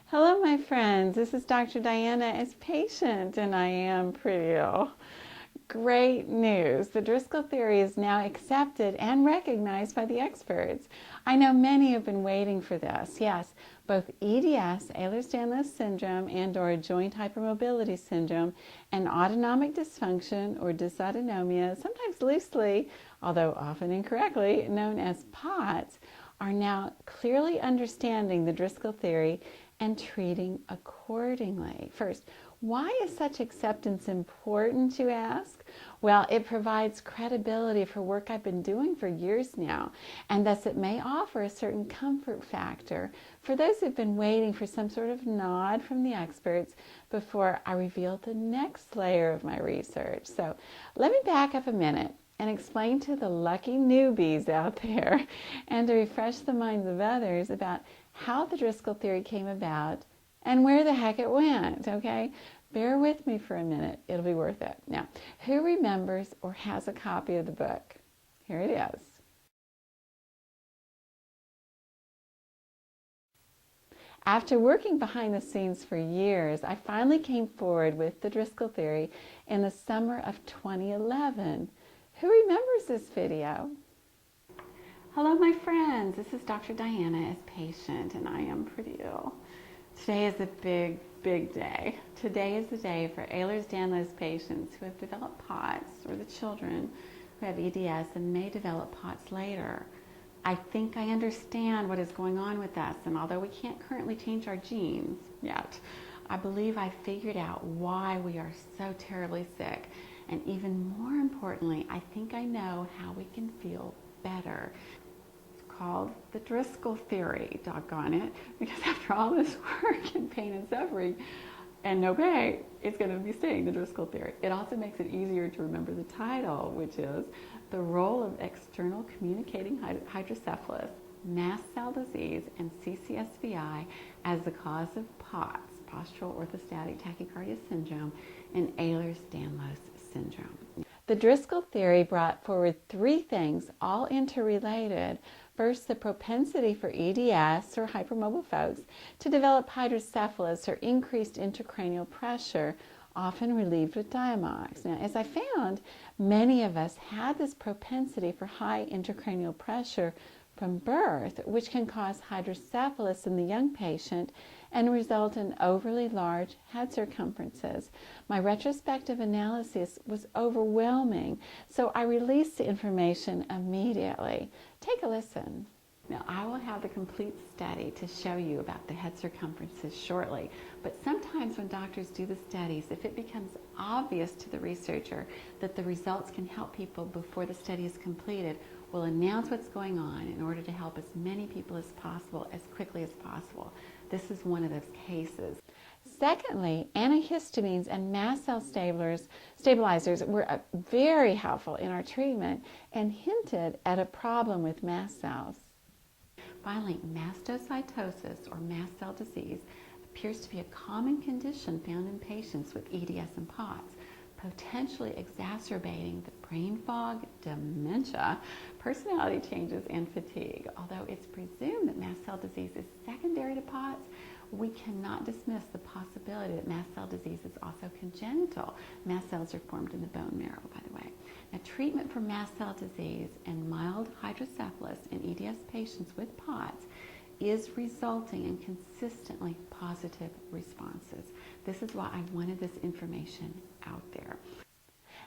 Hello, my friends. This is Dr. Diana as patient, and I am pretty ill. Great news. The Driscoll Theory is now accepted and recognized by the experts. I know many have been waiting for this. Yes, both EDS, Ehlers-Danlos syndrome, and/or joint hypermobility syndrome, and autonomic dysfunction or dysautonomia, sometimes loosely, although often incorrectly, known as POTS, are now clearly understanding the Driscoll Theory and treating accordingly. First, why is such acceptance important, you ask? Well, it provides credibility for work I've been doing for years now, and thus it may offer a certain comfort factor for those who've been waiting for some sort of nod from the experts before I reveal the next layer of my research. So let me back up a minute and explain to the lucky newbies out there and to refresh the minds of others about how the Driscoll Theory came about and where the heck it went, okay? Bear with me for a minute. It'll be worth it. Now, who remembers or has a copy of the book? Here it is. After working behind the scenes for years, I finally came forward with the Driscoll Theory in the summer of 2011. Who remembers this video? Hello, my friends. This is Dr. Diana as patient, and I am pretty ill. Today is a big, big day. Today is the day for Ehlers-Danlos patients who have developed POTS, or the children who have EDS and may develop POTS later. I think I understand what is going on with us, and although we can't currently change our genes yet, I believe I figured out why we are so terribly sick. And even more importantly, I think I know how we can feel better. Called the Driscoll Theory, doggone it, because after all this work and pain and suffering and no pay, it's going to be staying the Driscoll Theory. It also makes it easier to remember the title, which is The Role of External Communicating Hydrocephalus, Mast Cell Disease, and CCSVI as the cause of POTS, Postural Orthostatic Tachycardia Syndrome, and Ehlers-Danlos syndrome. The Driscoll Theory brought forward three things, all interrelated. First, the propensity for EDS, or hypermobile folks, to develop hydrocephalus, or increased intracranial pressure, often relieved with Diamox. Now, as I found, many of us had this propensity for high intracranial pressure from birth, which can cause hydrocephalus in the young patient and result in overly large head circumferences. My retrospective analysis was overwhelming, so I released the information immediately. Take a listen. Now, I will have the complete study to show you about the head circumferences shortly, but sometimes when doctors do the studies, if it becomes obvious to the researcher that the results can help people before the study is completed, we'll announce what's going on in order to help as many people as possible as quickly as possible. This is one of those cases. Secondly, antihistamines and mast cell stabilizers were very helpful in our treatment and hinted at a problem with mast cells. Finally, mastocytosis, or mast cell disease, appears to be a common condition found in patients with EDS and POTS, potentially exacerbating the brain fog, dementia, personality changes, and fatigue. Although it's presumed that mast cell disease is secondary to POTS, we cannot dismiss the possibility that mast cell disease is also congenital. Mast cells are formed in the bone marrow, by the way. Now, treatment for mast cell disease and mild hydrocephalus in EDS patients with POTS is resulting in consistently positive responses. This is why I wanted this information out there.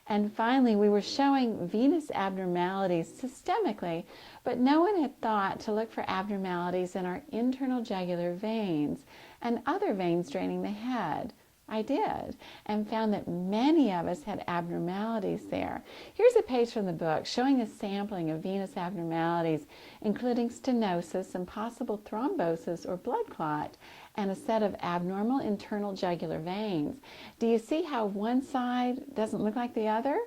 And finally, we were showing venous abnormalities systemically, but no one had thought to look for abnormalities in our internal jugular veins and other veins draining the head. I did, and found that many of us had abnormalities there. Here's a page from the book showing a sampling of venous abnormalities, including stenosis and possible thrombosis or blood clot, and a set of abnormal internal jugular veins. Do you see how one side doesn't look like the other?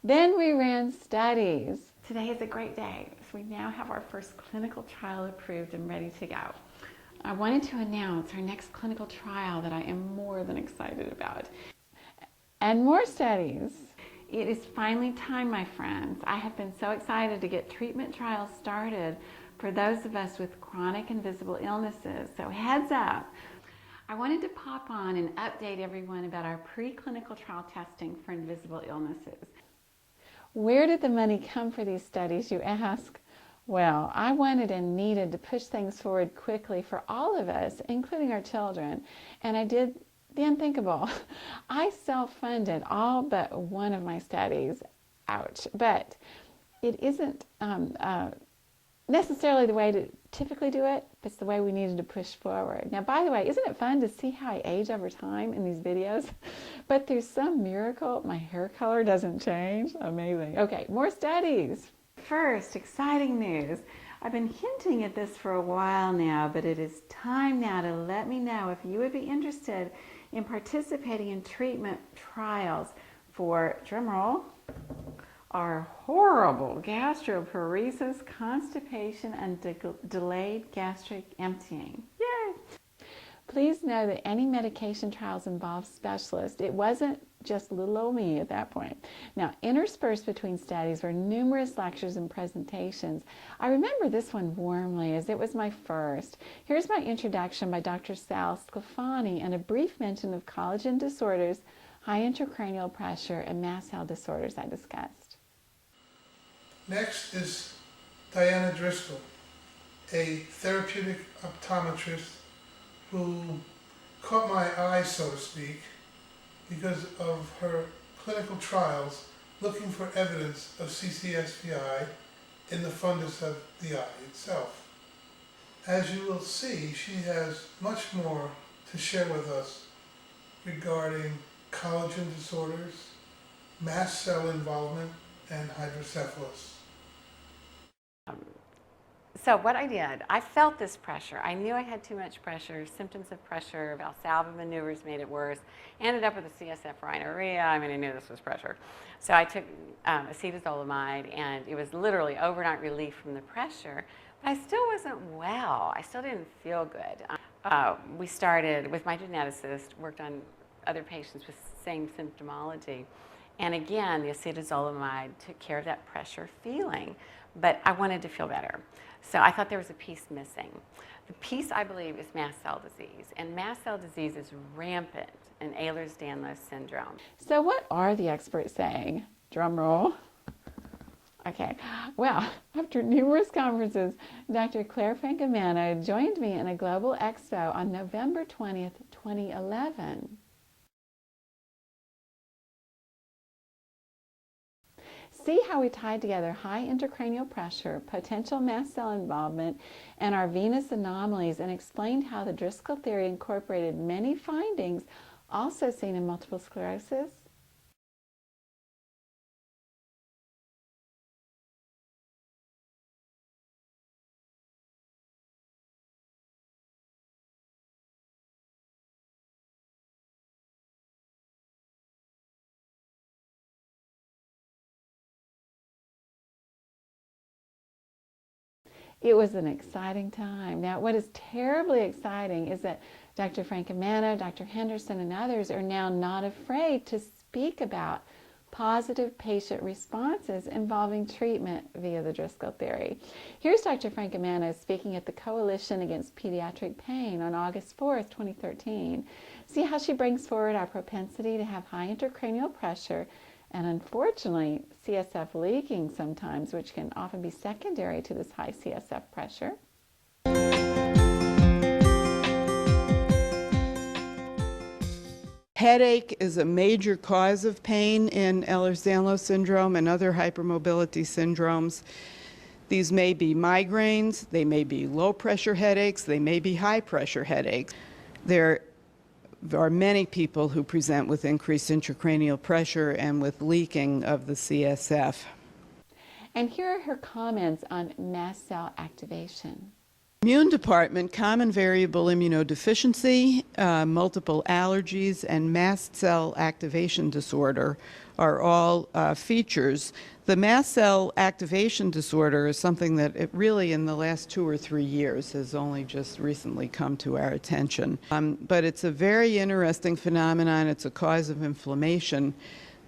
Then we ran studies. Today is a great day, so we now have our first clinical trial approved and ready to go. I wanted to announce our next clinical trial that I am more than excited about. And more studies. It is finally time, my friends. I have been so excited to get treatment trials started for those of us with chronic invisible illnesses. So heads up. I wanted to pop on and update everyone about our preclinical trial testing for invisible illnesses. Where did the money come for these studies, you ask? Well, I wanted and needed to push things forward quickly for all of us, including our children, and I did the unthinkable. I self-funded all but one of my studies. Ouch. But it isn't necessarily the way to typically do it, but it's the way we needed to push forward. Now, by the way, isn't it fun to see how I age over time in these videos? But through some miracle, my hair color doesn't change. Amazing. Okay, more studies. First, exciting news. I've been hinting at this for a while now, but it is time now to let me know if you would be interested in participating in treatment trials for, drumroll, our horrible gastroparesis, constipation, and delayed gastric emptying. Yay! Please know that any medication trials involve specialists. It wasn't just little old me at that point. Now, interspersed between studies were numerous lectures and presentations. I remember this one warmly as it was my first. Here's my introduction by Dr. Sal Sclafani and a brief mention of collagen disorders, high intracranial pressure, and mast cell disorders I discussed. Next is Diana Driscoll, a therapeutic optometrist who caught my eye, so to speak, because of her clinical trials looking for evidence of CCSVI in the fundus of the eye itself. As you will see, she has much more to share with us regarding collagen disorders, mast cell involvement, and hydrocephalus. So what I did, I felt this pressure. I knew I had too much pressure, symptoms of pressure, Valsalva maneuvers made it worse. Ended up with a CSF rhinorrhea. I mean, I knew this was pressure. So I took acetazolamide, and it was literally overnight relief from the pressure. But I still wasn't well. I still didn't feel good. We started, with my geneticist, worked on other patients with the same symptomology. And again, the acetazolamide took care of that pressure feeling. But I wanted to feel better. So I thought there was a piece missing. The piece, I believe, is mast cell disease. And mast cell disease is rampant in Ehlers-Danlos syndrome. So what are the experts saying? Drum roll. Okay, well, after numerous conferences, Dr. Claire Francomano joined me in a global expo on November 20th, 2011. See how we tied together high intracranial pressure, potential mast cell involvement, and our venous anomalies, and explained how the Driscoll theory incorporated many findings also seen in multiple sclerosis. It was an exciting time. Now, what is terribly exciting is that Dr. Francomano, Dr. Henderson, and others are now not afraid to speak about positive patient responses involving treatment via the Driscoll theory. Here's Dr. Francomano speaking at the Coalition Against Pediatric Pain on August 4th, 2013. See how she brings forward our propensity to have high intracranial pressure and unfortunately CSF leaking sometimes, which can often be secondary to this high CSF pressure. Headache is a major cause of pain in Ehlers-Danlos syndrome and other hypermobility syndromes. These may be migraines, they may be low-pressure headaches, they may be high-pressure headaches. There are many people who present with increased intracranial pressure and with leaking of the CSF. And here are her comments on mast cell activation. Immune department, common variable immunodeficiency, multiple allergies, and mast cell activation disorder are all features. The mast cell activation disorder is something that it really in the last 2 or 3 years has only just recently come to our attention. But it's a very interesting phenomenon. It's a cause of inflammation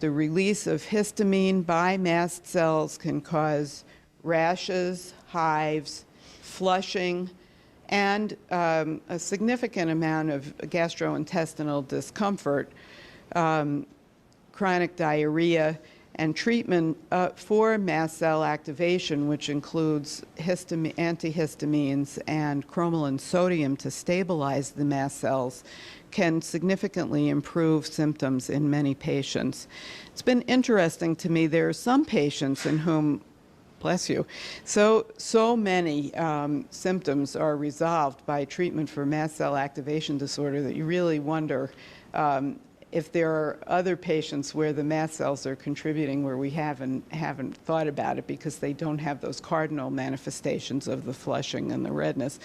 the release of histamine by mast cells can cause rashes, hives, flushing, and a significant amount of gastrointestinal discomfort, chronic diarrhea, and treatment for mast cell activation, which includes antihistamines and cromolyn sodium to stabilize the mast cells, can significantly improve symptoms in many patients. It's been interesting to me. There are some patients in whom, bless you, so many symptoms are resolved by treatment for mast cell activation disorder that you really wonder if there are other patients where the mast cells are contributing where we haven't thought about it because they don't have those cardinal manifestations of the flushing and the redness.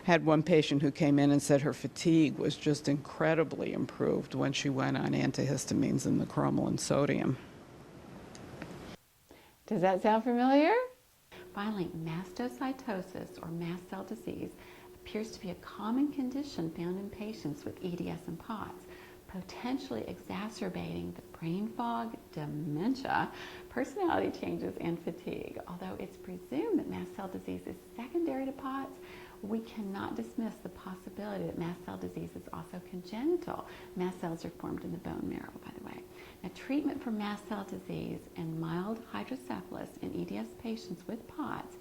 I had one patient who came in and said her fatigue was just incredibly improved when she went on antihistamines and the cromolyn sodium. Does that sound familiar? Finally, mastocytosis, or mast cell disease, appears to be a common condition found in patients with EDS and POTS, potentially exacerbating the brain fog, dementia, personality changes, and fatigue. Although it's presumed that mast cell disease is secondary to POTS, we cannot dismiss the possibility that mast cell disease is also congenital. Mast cells are formed in the bone marrow, by the way. Now, treatment for mast cell disease and mild hydrocephalus in EDS patients with POTS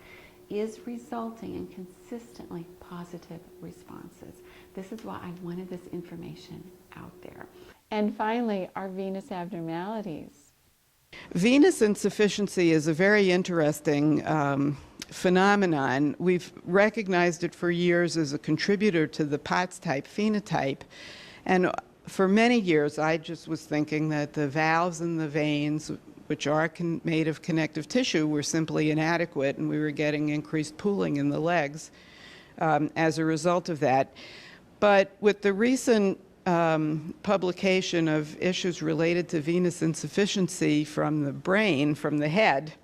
is resulting in consistently positive responses. This is why I wanted this information out there. And finally, our venous abnormalities. Venous insufficiency is a very interesting phenomenon. We've recognized it for years as a contributor to the POTS type phenotype. And for many years, I just was thinking that the valves and the veins, which are made of connective tissue, were simply inadequate, and we were getting increased pooling in the legs as a result of that. But with the recent publication of issues related to venous insufficiency from the brain, from the head,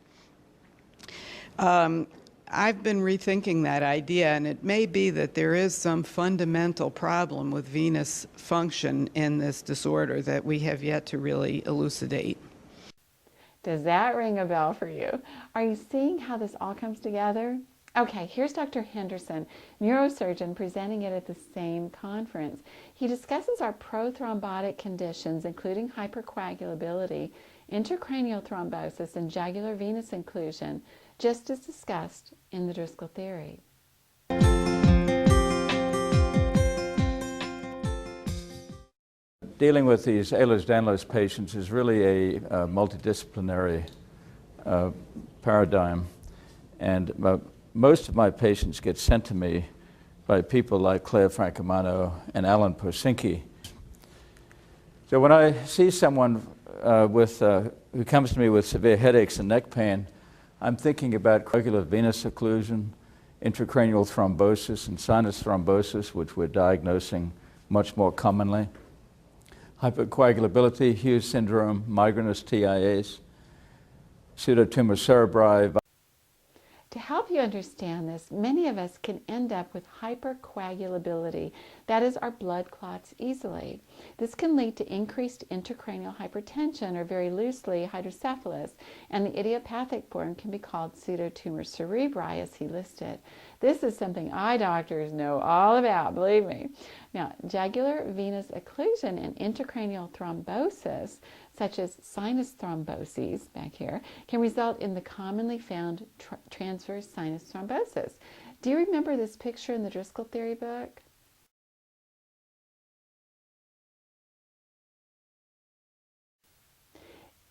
I've been rethinking that idea, and it may be that there is some fundamental problem with venous function in this disorder that we have yet to really elucidate. Does that ring a bell for you? Are you seeing how this all comes together? Okay, here's Dr. Henderson, neurosurgeon, presenting it at the same conference. He discusses our prothrombotic conditions, including hypercoagulability, intracranial thrombosis, and jugular venous occlusion, just as discussed in the Driscoll Theory. Dealing with these Ehlers-Danlos patients is really a multidisciplinary paradigm, and most of my patients get sent to me by people like Claire Francomano and Alan Posinki. So when I see someone who comes to me with severe headaches and neck pain, I'm thinking about coagular venous occlusion, intracranial thrombosis, and sinus thrombosis, which we're diagnosing much more commonly. Hypercoagulability, Hughes syndrome, migrainous TIAs, pseudotumor cerebri. To help you understand this, many of us can end up with hypercoagulability. That is, our blood clots easily. This can lead to increased intracranial hypertension, or very loosely, hydrocephalus, and the idiopathic form can be called pseudotumor cerebri, as he listed. This is something eye doctors know all about, believe me. Now, jugular venous occlusion and intracranial thrombosis, such as sinus thromboses back here, can result in the commonly found transverse sinus thrombosis. Do you remember this picture in the Driscoll Theory book?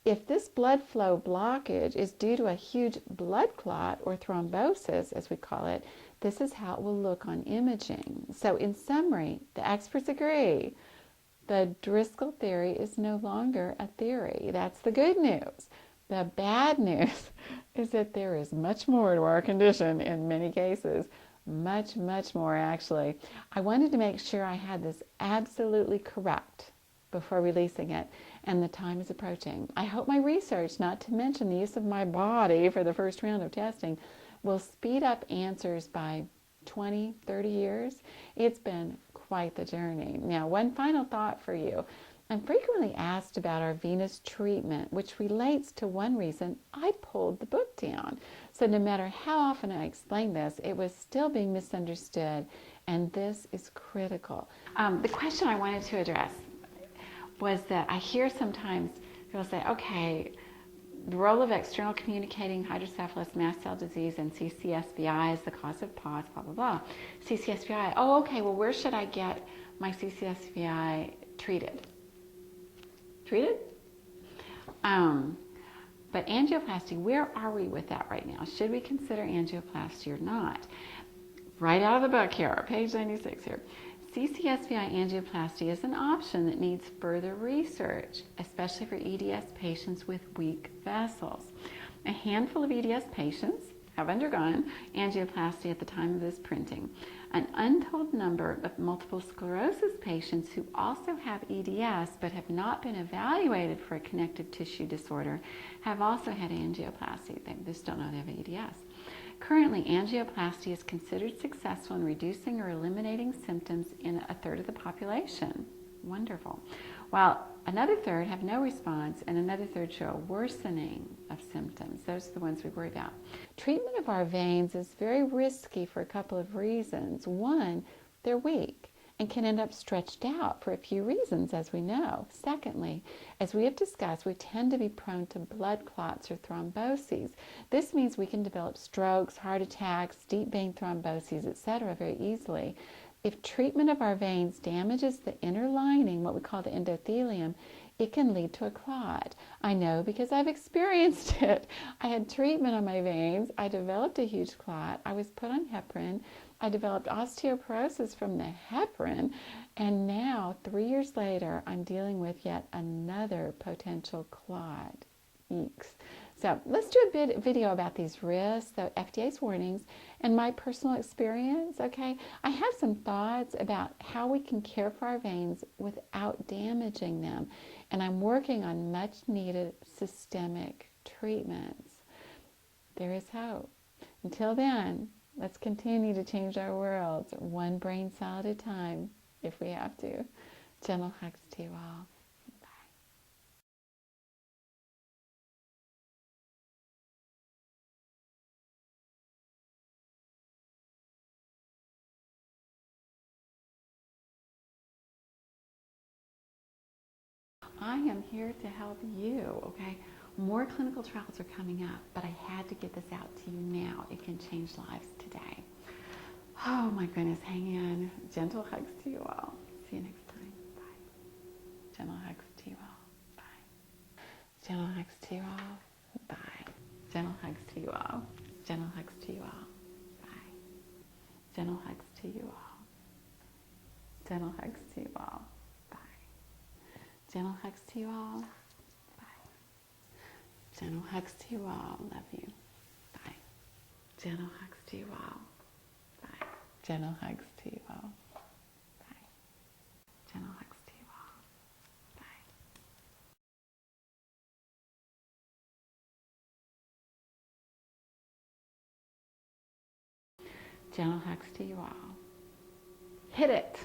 If this blood flow blockage is due to a huge blood clot, or thrombosis as we call it, this is how it will look on imaging. So in summary, the experts agree. The Driscoll theory is no longer a theory. That's the good news. The bad news is that there is much more to our condition in many cases. Much, much more, actually. I wanted to make sure I had this absolutely correct before releasing it, and the time is approaching. I hope my research, not to mention the use of my body for the first round of testing, will speed up answers by 20, 30 years. It's been quite the journey. Now, one final thought for you. I'm frequently asked about our venous treatment, which relates to one reason I pulled the book down. So no matter how often I explained this, it was still being misunderstood, and this is critical. The question I wanted to address was that I hear sometimes people say, okay, the role of external communicating hydrocephalus, mast cell disease, and CCSVI is the cause of POTS, blah, blah, blah. CCSVI, oh, okay, well, where should I get my CCSVI treated? Treated? But angioplasty, where are we with that right now? Should we consider angioplasty or not? Right out of the book here, page 96 here. CCSVI angioplasty is an option that needs further research, especially for EDS patients with weak vessels. A handful of EDS patients have undergone angioplasty at the time of this printing. An untold number of multiple sclerosis patients who also have EDS but have not been evaluated for a connective tissue disorder have also had angioplasty. They just don't know they have EDS. Currently, angioplasty is considered successful in reducing or eliminating symptoms in a third of the population. Wonderful. While another third have no response and another third show a worsening of symptoms. Those are the ones we worry about. Treatment of our veins is very risky for a couple of reasons. One, they're weak and can end up stretched out for a few reasons, as we know. Secondly, as we have discussed, we tend to be prone to blood clots or thromboses. This means we can develop strokes, heart attacks, deep vein thromboses, etc. very easily. If treatment of our veins damages the inner lining, what we call the endothelium, it can lead to a clot. I know because I've experienced it. I had treatment on my veins. I developed a huge clot. I was put on heparin. I developed osteoporosis from the heparin, and now 3 years later I'm dealing with yet another potential clot. Eeks. So let's do a video about these risks, the FDA's warnings, and my personal experience, okay? I have some thoughts about how we can care for our veins without damaging them, and I'm working on much needed systemic treatments. There is hope. Until then, let's continue to change our worlds one brain cell at a time, if we have to. Gentle hugs to you all. I am here to help you, okay? More clinical trials are coming up, but I had to get this out to you now. It can change lives today. Oh my goodness, hang in. Gentle hugs to you all. See you next time. Bye. Gentle hugs to you all. Bye. Gentle hugs to you all. Bye. Gentle hugs to you all. Gentle hugs to you all. Bye. Gentle hugs to you all. Gentle hugs to you all. Gentle hugs to you all. Bye. Gentle hugs to you all. Love you. Bye. Gentle hugs to you all. Bye. Gentle hugs to you all. Bye. Gentle hugs to you all. Bye. Gentle hugs to you all. Hit it.